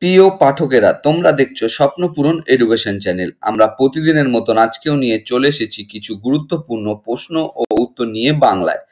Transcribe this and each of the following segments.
প্রিয় পাঠকেরা, তোমরা দেখছো স্বপ্ন পূরণ এডুকেশন চ্যানেল। আমরা প্রতিদিনের মতন আজকেও নিয়ে চলে এসেছি কিছু গুরুত্বপূর্ণ প্রশ্ন ও উত্তর নিয়ে বাংলায়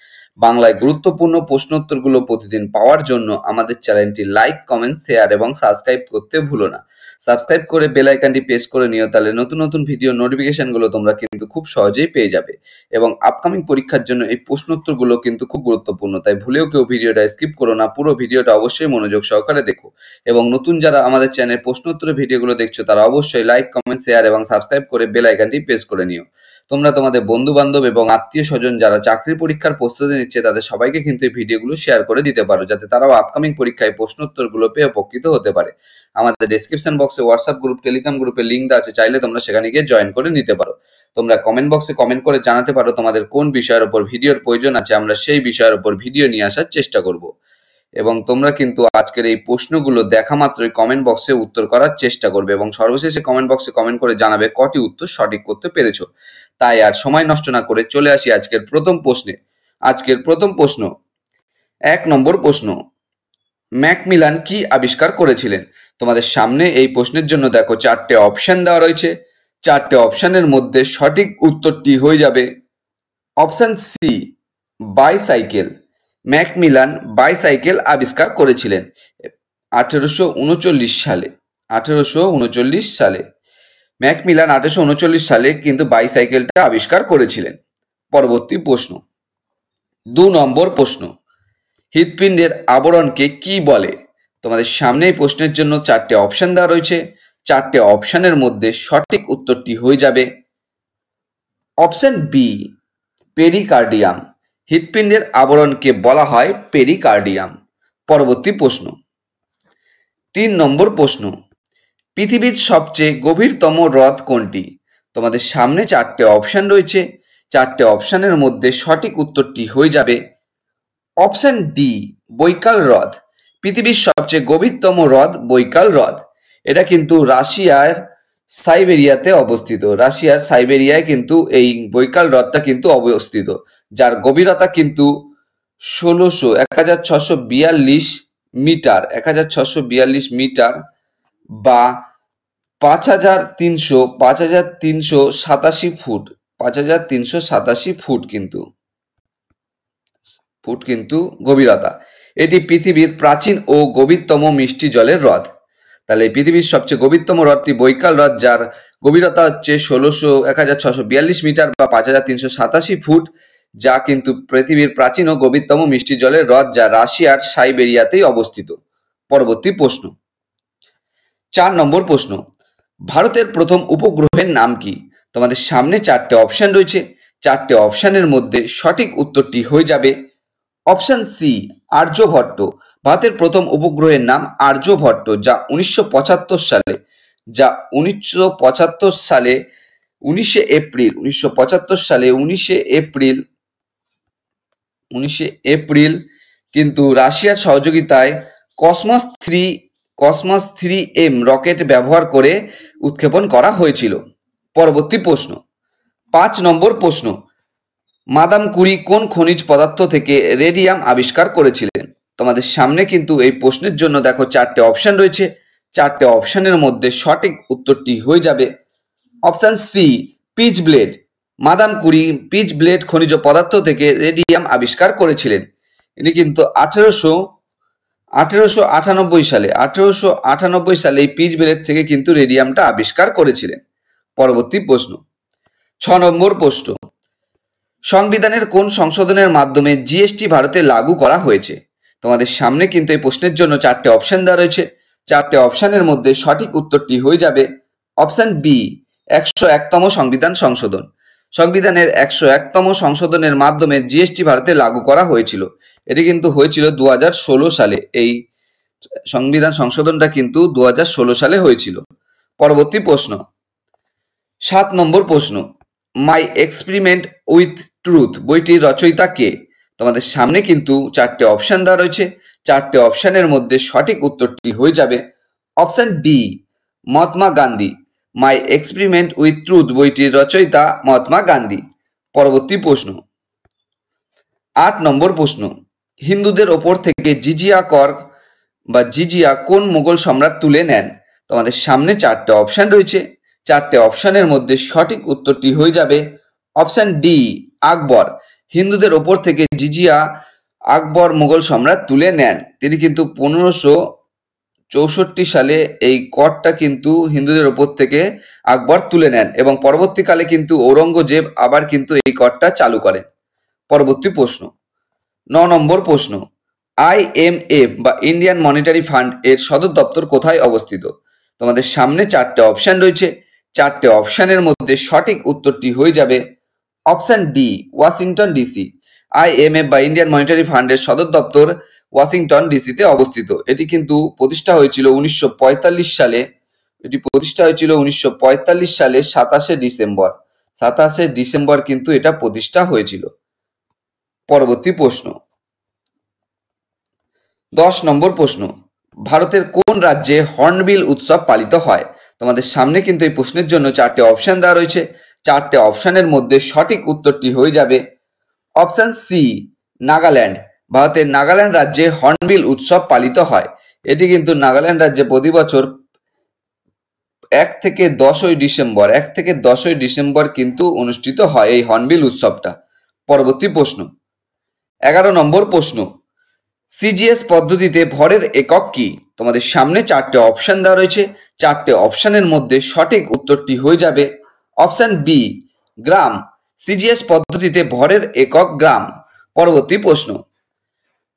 গুরুত্বপূর্ণ প্রশ্নোত্তরগুলো প্রতিদিন পাওয়ার জন্য আমাদের চ্যানেলটি লাইক, কমেন্ট, শেয়ার এবং সাবস্ক্রাইব করতে ভুলো না। সাবস্ক্রাইব করে বেল আইকনটি প্রেস করে নিও, তাহলে নতুন নতুন ভিডিও নোটিফিকেশনগুলো তোমরা কিন্তু খুব সহজেই পেয়ে যাবে। এবং আপকামিং পরীক্ষার জন্য এই প্রশ্নোত্তরগুলো কিন্তু খুব গুরুত্বপূর্ণ, তাই ভুলেও কেউ ভিডিওটা স্কিপ করো না, পুরো ভিডিওটা অবশ্যই মনোযোগ সহকারে দেখো। এবং নতুন যারা আমাদের চ্যানেল প্রশ্নোত্তরের ভিডিওগুলো দেখছো তারা অবশ্যই লাইক, কমেন্ট, শেয়ার এবং সাবস্ক্রাইব করে বেল আইকনটি প্রেস করে নিও। তোমরা তোমাদের বন্ধু বান্ধব এবং আত্মীয় স্বজন যারা চাকরি পরীক্ষার প্রস্তুতি নিচ্ছে তাদের সবাইকে কিন্তু এই ভিডিওগুলো শেয়ার করে দিতে পারো, যাতে তারাও আপকামিং পরীক্ষায় প্রশ্নোত্তরগুলো পেয়ে উপকৃত হতে পারে। আমাদের ডেসক্রিপশন বক্সে হোয়াটসঅ্যাপ গ্রুপ, টেলিগ্রাম গ্রুপের লিঙ্ক দেওয়া আছে, চাইলে তোমরা সেখানে গিয়ে জয়েন করে নিতে পারো। তোমরা কমেন্ট বক্সে কমেন্ট করে জানাতে পারো তোমাদের কোন বিষয়ের উপর ভিডিওর প্রয়োজন আছে, আমরা সেই বিষয়ের উপর ভিডিও নিয়ে আসার চেষ্টা করব। এবং তোমরা কিন্তু আজকের এই প্রশ্নগুলো দেখা মাত্রই কমেন্ট বক্সে উত্তর করার চেষ্টা করবে এবং সর্বশেষে কমেন্ট বক্সে কমেন্ট করে জানাবে কটি উত্তর সঠিক করতে পেরেছো। তাই আর সময় নষ্ট না করে চলে আসি আজকের প্রথম প্রশ্নে। আজকের প্রথম প্রশ্ন, 1 নম্বর প্রশ্ন, ম্যাকমিলান কি আবিষ্কার করেছিলেন? তোমাদের সামনে এই প্রশ্নের জন্য দেখো 4টে অপশন দেওয়া রয়েছে। 4টে অপশনের মধ্যে সঠিক উত্তরটি হয়ে যাবে option C, bicycle. Macmillan bicycle আবিষ্কার করেছিলেন 1839 সালে। 1839 সালে ম্যাকমিলান 1839 সালে কিন্তু বাইসাইকেলটা আবিষ্কার করেছিলেন। পরবর্তী প্রশ্ন, 2 নম্বর প্রশ্ন, হৃৎপিণ্ডের আবরণকে কি বলে? তোমাদের সামনে এই প্রশ্নের জন্য 4টে অপশন দেওয়া রয়েছে। 4টে অপশনের মধ্যে সঠিক উত্তরটি হয়ে যাবে অপশন বি, পেরিকার্ডিয়াম। হৃৎপিণ্ডের আবরণকে বলা হয় পেরিকার্ডিয়াম। পরবর্তী প্রশ্ন, 3 নম্বর প্রশ্ন, পৃথিবীর সবচেয়ে গভীরতম হ্রদ কোনটি? তোমাদের সামনে 4টে অপশন রয়েছে। 4টে অপশনের মধ্যে সঠিক উত্তরটি হয়ে যাবে অপশন ডি, বৈকাল হ্রদ। পৃথিবীর সবচেয়ে গভীরতম হ্রদ বৈকাল হ্রদ। এটা কিন্তু রাশিয়ার সাইবেরিয়াতে অবস্থিত। রাশিয়ার সাইবেরিয়ায় কিন্তু এই বৈকাল হ্রদটা কিন্তু অবস্থিত, যার গভীরতা কিন্তু 1642 মিটার, 1642 মিটার বা 5387 ফুট। 5387 ফুট কিন্তু গভীরতা। এটি পৃথিবীর প্রাচীন ও গভীরতম মিষ্টি জলের হ্রদ। তাহলে পৃথিবীর সবচেয়ে গভীরতম হ্রদটি বৈকাল হ্রদ, যার গভীরতা হচ্ছে 1642 মিটার বা 5387 ফুট, যা কিন্তু পৃথিবীর প্রাচীন ও গভীরতম মিষ্টি জলের হ্রদ, যা রাশিয়ার সাইবেরিয়াতেই অবস্থিত। পরবর্তী প্রশ্ন, 4 নম্বর প্রশ্ন, ভারতের প্রথম উপগ্রহের নাম কি? তোমাদের সামনে 4টে অপশন রয়েছে। 4টে অপশনের মধ্যে সঠিক উত্তরটি হয়ে যাবে অপশন সি, আর্যভট্ট। ভারতের প্রথম উপগ্রহের নাম আর্যভট্ট, যা 1975 সালে 19 এপ্রিল কিন্তু রাশিয়ার সহযোগিতায় কসমস 3M রকেট ব্যবহার করে উৎক্ষেপণ করা হয়েছিল। পরবর্তী প্রশ্ন, 5 নম্বর প্রশ্ন, মাদাম কুরি কোন খনিজ পদার্থ থেকে রেডিয়াম আবিষ্কার করেছিলেন? তোমাদের সামনে কিন্তু এই প্রশ্নের জন্য দেখো 4টে অপশন রয়েছে। 4টে অপশনের মধ্যে সঠিক উত্তরটি হয়ে যাবে option C, pitchblende. Madame Curie pitchblende খনিজ পদার্থ থেকে রেডিয়াম আবিষ্কার করেছিলেন। ইনি কিন্তু 1898 সালে এই পিচ ব্লেড থেকে কিন্তু রেডিয়ামটা আবিষ্কার করেছিলেন। পরবর্তী প্রশ্ন, 6 নম্বর প্রশ্ন, সংবিধানের কোন সংশোধনের মাধ্যমে জিএসটি ভারতে লাগু করা হয়েছে? তোমাদের সামনে কিন্তু এই প্রশ্নের জন্য 4টে অপশন দেওয়া রয়েছে। 4টে অপশনের মধ্যে সঠিক উত্তরটি হয়ে যাবে অপশন বি, 101তম সংবিধান সংশোধন। সংবিধানের 101তম সংশোধনের মাধ্যমে জিএসটি ভারতে লাগু করা হয়েছিল। এটি কিন্তু হয়েছিল 2016 সালে। এই সংবিধান সংশোধনটা কিন্তু 2016 সালে হয়েছিল। পরবর্তী প্রশ্ন, 7 নম্বর প্রশ্ন, মাই এক্সপেরিমেন্ট উইথ ট্রুথ বইটির রচয়িতা কে? তোমাদের সামনে কিন্তু 4টে অপশন দেওয়া রয়েছে। 4টে অপশনের মধ্যে সঠিক উত্তরটি হয়ে যাবে option D, Mahatma Gandhi. My experiment with truth বইটির রচয়িতা মহাত্মা গান্ধী। পরবর্তী প্রশ্ন, 8 নম্বর প্রশ্ন, হিন্দুদের ওপর থেকে জিজিয়া কর বা জিজিয়া কোন মুঘল সম্রাট তুলে নেন? তোমাদের সামনে চারটে অপশন রয়েছে, চারটে অপশনের মধ্যে সঠিক উত্তরটি হয়ে যাবে অপশন ডি আকবর। হিন্দুদের ওপর থেকে জিজিয়া আকবর মুঘল সম্রাট তুলে নেন। তিনি কিন্তু 1564 সালে এই করটা কিন্তু হিন্দুদের ওপর থেকে আকবর তুলে নেন এবং পরবর্তীকালে কিন্তু ঔরঙ্গজেব আবার কিন্তু এই করটা চালু করেন। পরবর্তী প্রশ্ন, 9 নম্বর প্রশ্ন, IMF বা ইন্ডিয়ান মনিটারি ফান্ড এর সদর দপ্তর কোথায় অবস্থিত? তোমাদের সামনে চারটে অপশন রয়েছে, চারটে অপশনের মধ্যে সঠিক উত্তরটি হয়ে যাবে option D Washington DC. IMF বা ইন্ডিয়ান মনিটারি ফান্ডের সদর দপ্তর ওয়াশিংটন ডিসিতে অবস্থিত। এটি কিন্তু প্রতিষ্ঠা হয়েছিল 1945 সালে। এটি প্রতিষ্ঠা হয়েছিল 1945 সালে 27শে ডিসেম্বর। 27শে ডিসেম্বর কিন্তু এটা প্রতিষ্ঠা হয়েছিল। পরবর্তী প্রশ্ন, 10 নম্বর প্রশ্ন, ভারতের কোন রাজ্যে হর্নবিল উৎসব পালিত হয়? তোমাদের সামনে কিন্তু এই প্রশ্নের জন্য চারটে অপশন দেওয়া রয়েছে, চারটে অপশনের মধ্যে সঠিক উত্তরটি হয়ে যাবে অপশন সি নাগাল্যান্ড। ভারতের নাগাল্যান্ড রাজ্যে হর্নবিল উৎসব পালিত হয়। এটি কিন্তু নাগাল্যান্ড রাজ্যে প্রতি বছর 1 থেকে 10ই ডিসেম্বর কিন্তু অনুষ্ঠিত হয় এই হর্নবিল উৎসবটা। পরবর্তী প্রশ্ন, 11 নম্বর প্রশ্ন, সিজিএস পদ্ধতিতে ভরের একক কি? তোমাদের সামনে চারটে অপশন দেওয়া রয়েছে, চারটে অপশনের মধ্যে সঠিক উত্তরটি হয়ে যাবে অপশন বি গ্রাম। সিজিএস পদ্ধতিতে ভরের একক গ্রাম। পরবর্তী প্রশ্ন,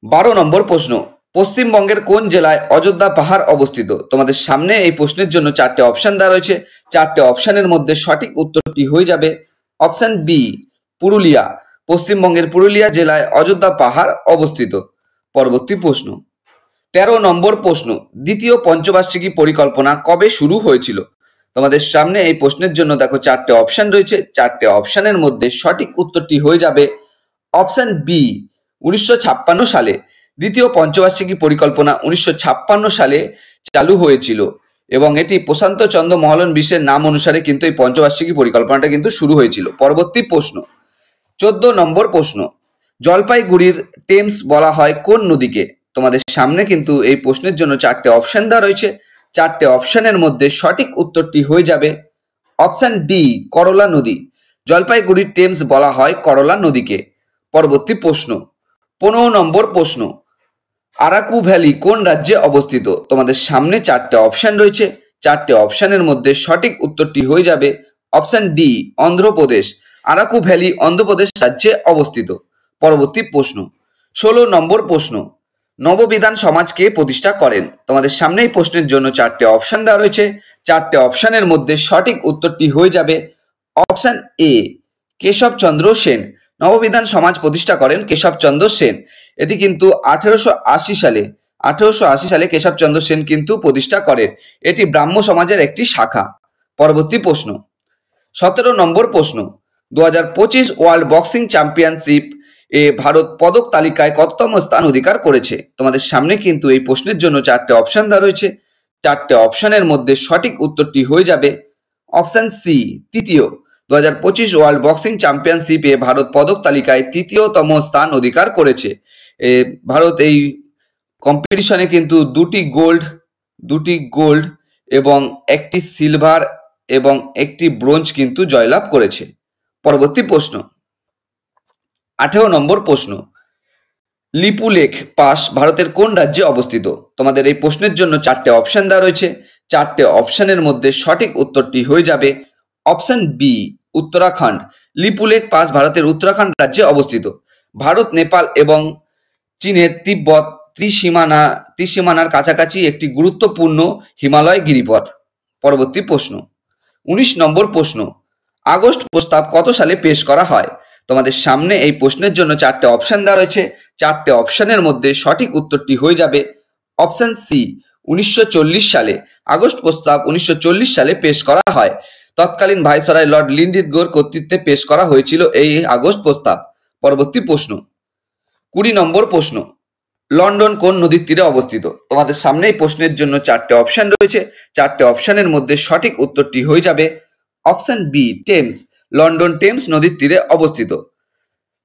12 নম্বর প্রশ্ন, পশ্চিমবঙ্গের কোন জেলায় অযোধ্যা পাহাড় অবস্থিত? তোমাদের সামনে এই প্রশ্নের জন্য চারটে অপশন দেওয়া রয়েছে, চারটে অপশনের মধ্যে সঠিক উত্তরটি হয়ে যাবে অপশন বি পুরুলিয়া। পশ্চিমবঙ্গের পুরুলিয়া জেলায় অযোধ্যা পাহাড় অবস্থিত। পরবর্তী প্রশ্ন, 13 নম্বর প্রশ্ন, দ্বিতীয় পঞ্চবার্ষিকী পরিকল্পনা কবে শুরু হয়েছিল? তোমাদের সামনে এই প্রশ্নের জন্য দেখো চারটে অপশন রয়েছে, চারটে অপশনের মধ্যে সঠিক উত্তরটি হয়ে যাবে অপশন বি 1956 সালে। দ্বিতীয় পঞ্চবার্ষিকী পরিকল্পনা 1956 সালে চালু হয়েছিল এবং এটি প্রশান্ত চন্দ্র মহলনবিশের নাম অনুসারে কিন্তু এই পঞ্চবার্ষিকী পরিকল্পনাটা কিন্তু শুরু হয়েছিল। পরবর্তী প্রশ্ন, 14 নম্বর প্রশ্ন, জলপাইগুড়ির টেমস বলা হয় কোন নদীকে? তোমাদের সামনে কিন্তু এই প্রশ্নের জন্য চারটে অপশন দেওয়া রয়েছে, চারটে অপশনের মধ্যে সঠিক উত্তরটি হয়ে যাবে অপশন ডি করলা নদী। জলপাইগুড়ির টেমস বলা হয় করলা নদীকে। পরবর্তী প্রশ্ন, 15 নম্বর প্রশ্ন, আরাকু ভ্যালি কোন রাজ্যে অবস্থিত? তোমাদের সামনে চারটে অপশন রয়েছে, চারটে অপশনের মধ্যে সঠিক উত্তরটি হয়ে যাবে option D Andhra Pradesh. Araku valley Andhra Pradesh রাজ্যে অবস্থিত। পরবর্তী প্রশ্ন, 16 নম্বর প্রশ্ন, নববিধান সমাজ কে প্রতিষ্ঠা করেন? তোমাদের সামনে এই প্রশ্নের জন্য চারটে অপশন দেওয়া রয়েছে, চারটে অপশনের মধ্যে সঠিক উত্তরটি হয়ে যাবে অপশন এ কেশবচন্দ্র সেন। নববিধান সমাজ প্রতিষ্ঠা করেন কেশবচন্দ্র সেন। এটি কিন্তু 1880 সালে কেশবচন্দ্র সেন কিন্তু প্রতিষ্ঠা করেন। এটি ব্রাহ্ম সমাজের একটি শাখা। পরবর্তী প্রশ্ন, 17 নম্বর প্রশ্ন, 2025 ওয়ার্ল্ড বক্সিং চ্যাম্পিয়নশিপ এ ভারত পদক তালিকায় কততম স্থান অধিকার করেছে? তোমাদের সামনে কিন্তু এই প্রশ্নের জন্য চারটে অপশন দেওয়া রয়েছে, চারটে অপশনের মধ্যে সঠিক উত্তরটি হয়ে যাবে অপশন সি তৃতীয়। 2025 ওয়ার্ল্ড বক্সিং চ্যাম্পিয়নশিপে ভারত পদক তালিকায় তৃতীয়তম স্থান অধিকার করেছে। ভারত এই কম্পিটিশনে কিন্তু দুটি গোল্ড এবং একটি সিলভার এবং একটি ব্রোঞ্জ কিন্তু জয়লাভ করেছে। পরবর্তী প্রশ্ন, 18 নম্বর প্রশ্ন, লিপুলেখ পাস ভারতের কোন রাজ্যে অবস্থিত? তোমাদের এই প্রশ্নের জন্য চারটে অপশন দেওয়া রয়েছে, চারটে অপশনের মধ্যে সঠিক উত্তরটি হয়ে যাবে option B Uttarakhand. Lipulekh pass ভারতের উত্তরাখণ্ড রাজ্যে অবস্থিত। ভারত, নেপাল এবং চীনের তিব্বত ত্রিসীমানার কাছাকাছি একটি গুরুত্বপূর্ণ হিমালয় গিরিপথ। পরবর্তী প্রশ্ন, 19 নম্বর প্রশ্ন, আগস্ট প্রস্তাব কত সালে পেশ করা হয়? তোমাদের সামনে এই প্রশ্নের জন্য চারটে অপশন দেওয়া রয়েছে, চারটে অপশনের মধ্যে সঠিক উত্তরটি হয়ে যাবে অপশন সি 1940 সালে। আগস্ট প্রস্তাব 1940 সালে পেশ করা হয়। তৎকালীন ভাইসরয় লর্ড লিন্ডসগোর কর্তৃত্বে পেশ করা হয়েছিল এই আগস্ট প্রস্তাব। পরবর্তী প্রশ্ন, 20 নম্বর প্রশ্ন, লন্ডন কোন নদীর তীরে অবস্থিত? তোমাদের সামনে এই প্রশ্নের জন্য চারটে অপশন রয়েছে, চারটে অপশনের মধ্যে সঠিক উত্তরটি হয়ে যাবে option B Thames. London Thames নদীর তীরে অবস্থিত।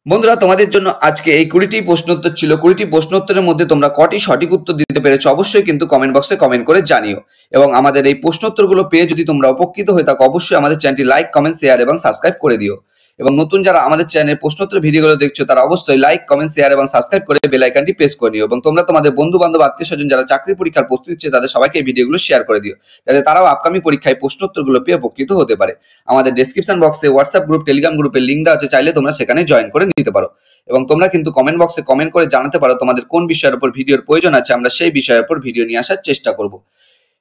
বন্ধুরা, তোমাদের জন্য আজকে এই 20টি প্রশ্নোত্তর ছিল। 20টি প্রশ্নোত্তরের মধ্যে তোমরা কটি সঠিক উত্তর দিতে পেরেছো অবশ্যই কিন্তু কমেন্ট বক্সে কমেন্ট করে জানিও। এবং আমাদের এই প্রশ্নোত্তরগুলো পেয়ে যদি তোমরা উপকৃত হয়ে থাকো অবশ্যই আমাদের চ্যানেলটি লাইক, কমেন্ট, শেয়ার এবং সাবস্ক্রাইব করে দিও। এবং নতুন যারা আমাদের চ্যানেলের প্রশ্নোত্তর ভিডিওগুলো দেখছো তারা অবশ্যই লাইক, কমেন্ট, শেয়ার এবং সাবস্ক্রাইব করে বেল আইকনটি প্রেস করে নিও। এবং তোমরা তোমাদের বন্ধু বান্ধব, আত্মীয় স্বজন যারা চাকরি পরীক্ষার প্রস্তুতি নিচ্ছে তাদের সবাইকে এই ভিডিওগুলো শেয়ার করে দিও, যাতে তারাও আপকামিং পরীক্ষায় প্রশ্নোত্তরগুলো পেয়ে উপকৃত হতে পারে। আমাদের ডেসক্রিপশন বক্সে হোয়াটসঅ্যাপ গ্রুপ, টেলিগ্রাম গ্রুপের লিঙ্ক দেওয়া আছে, চাইলে তোমরা সেখানে জয়েন করে নিতে পারো। এবং তোমরা কিন্তু কমেন্ট বক্সে কমেন্ট করে জানাতে পারো তোমাদের কোন বিষয়ের উপর ভিডিওর প্রয়োজন আছে, আমরা সেই বিষয়ের উপর ভিডিও নিয়ে আসার চেষ্টা করব।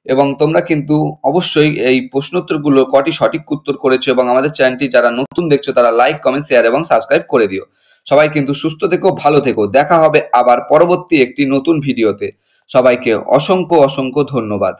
এবং তোমরা কিন্তু অবশ্যই এই প্রশ্নোত্তরগুলো কটি সঠিক উত্তর করেছো এবং আমাদের চ্যানেলটি যারা নতুন দেখছো তারা লাইক, কমেন্ট, শেয়ার এবং সাবস্ক্রাইব করে দিও। সবাই কিন্তু সুস্থ থেকো, ভালো থেকো। দেখা হবে আবার পরবর্তী একটি নতুন ভিডিওতে। সবাইকে অসংখ্য অসংখ্য ধন্যবাদ।